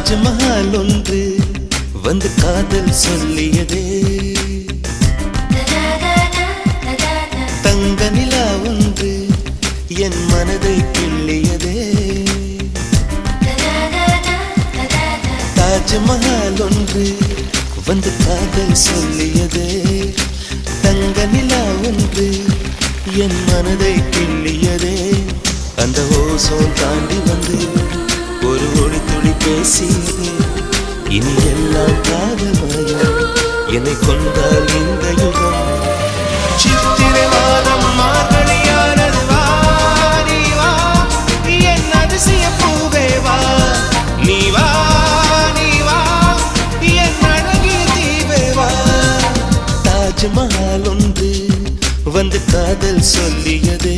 தாஜ்மஹால் ஒன்று வந்து காதல் சொல்லியதே, தங்க நிலா ஒன்று என் மனதை கிள்ளியதே. தாஜ்மஹால் ஒன்று வந்து காதல் சொல்லியதே, தங்க நிலா ஒன்று என் மனதை கிள்ளியதே. அந்த ஓசோன் தாண்டி வந்து ஒரு ஒளி துளி பேசியதே, இனி எல்லாம் காதல் மாயம், என்னை கொண்டால் இந்த யுகம். சித்திரை மாதம் மார்கழியானது, வா நீ வா என் அதிசய பூவே வா, நீ வா நீ வா என் அழகிய தீவே வா. தாஜ்மஹால் ஒன்று வந்து காதல் சொல்லியதே.